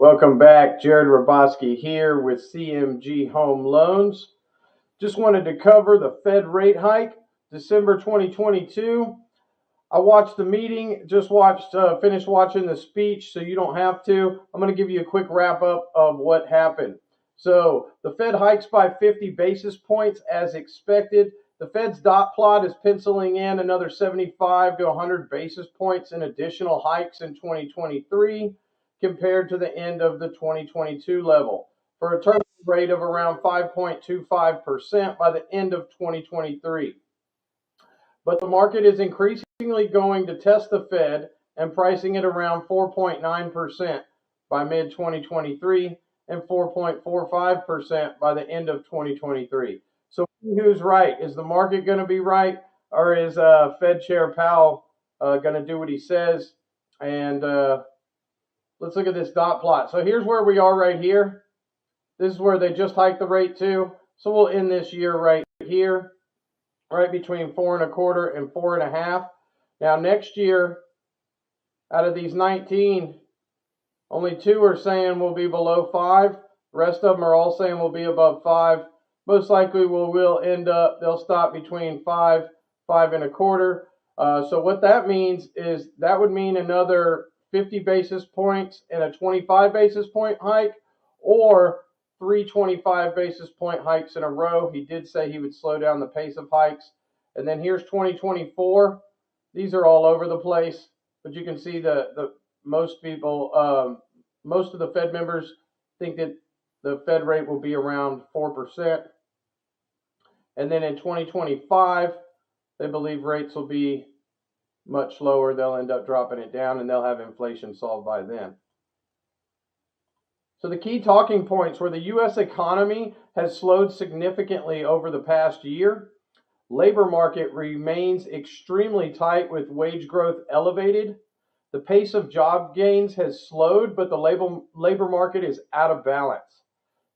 Welcome back. Jared Roboski here with CMG Home Loans. Just wanted to cover the Fed rate hike, December 2022. I watched the meeting, finished watching the speech, so you don't have to. I'm going to give you a quick wrap up of what happened. So the Fed hikes by 50 basis points as expected. The Fed's dot plot is penciling in another 75 to 100 basis points in additional hikes in 2023 compared to the end of the 2022 level, for a terminal rate of around 5.25% by the end of 2023. But the market is increasingly going to test the Fed and pricing it around 4.9% by mid-2023 and 4.45% by the end of 2023. So who's right? Is the market going to be right, or is Fed Chair Powell going to do what he says? And let's look at this dot plot. So here's where we are right here. This is where they just hiked the rate to. So we'll end this year right here, right between 4.25% and 4.5%. Now next year, out of these 19, only 2 are saying we'll be below 5. The rest of them are all saying we'll be above 5. Most likely we'll end up, they'll stop between 5, 5.25. So what that means is that would mean another 50 basis points and a 25 basis point hike, or 3 25 basis point hikes in a row. He did say he would slow down the pace of hikes. And then here's 2024. These are all over the place, but you can see the most people, most of the Fed members think that the Fed rate will be around 4%. And then in 2025, they believe rates will be much lower. They'll end up dropping it down, and they'll have inflation solved by then. So the key talking points were the U.S. economy has slowed significantly over the past year. Labor market remains extremely tight with wage growth elevated. The pace of job gains has slowed, but the labor market is out of balance.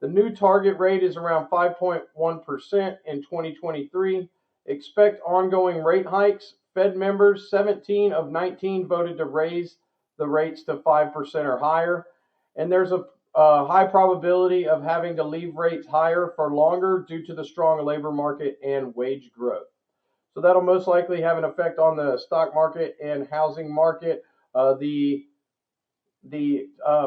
The new target rate is around 5.1% in 2023. Expect ongoing rate hikes. Fed members, 17 of 19 voted to raise the rates to 5% or higher. And there's a high probability of having to leave rates higher for longer due to the strong labor market and wage growth. So that'll most likely have an effect on the stock market and housing market. The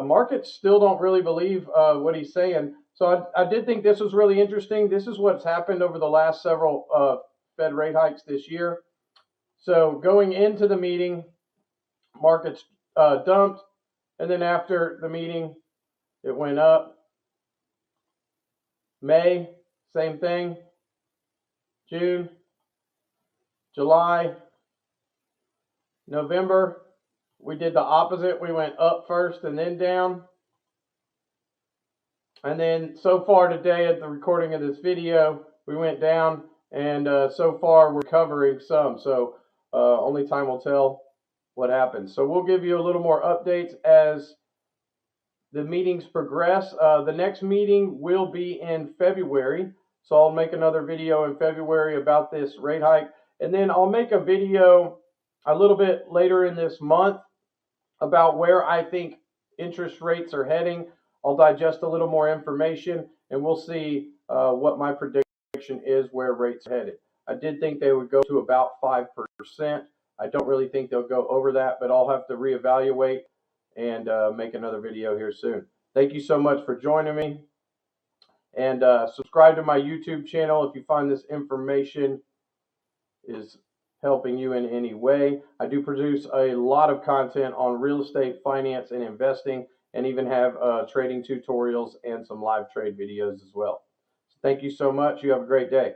markets still don't really believe what he's saying. So I did think this was really interesting. This is what's happened over the last several Fed rate hikes this year. So going into the meeting, markets dumped, and then after the meeting, it went up. May, same thing. June, July, November, we did the opposite. We went up first and then down. And then so far today at the recording of this video, we went down, and so far we're covering some. So only time will tell what happens. So we'll give you a little more updates as the meetings progress. The next meeting will be in February. So I'll make another video in February about this rate hike. And then I'll make a video a little bit later in this month about where I think interest rates are heading. I'll digest a little more information, and we'll see what my prediction is where rates are headed. I did think they would go to about 5%. I don't really think they'll go over that, but I'll have to reevaluate and make another video here soon. Thank you so much for joining me. And subscribe to my YouTube channel if you find this information is helping you in any way. I do produce a lot of content on real estate, finance, and investing, and even have trading tutorials and some live trade videos as well. So thank you so much. You have a great day.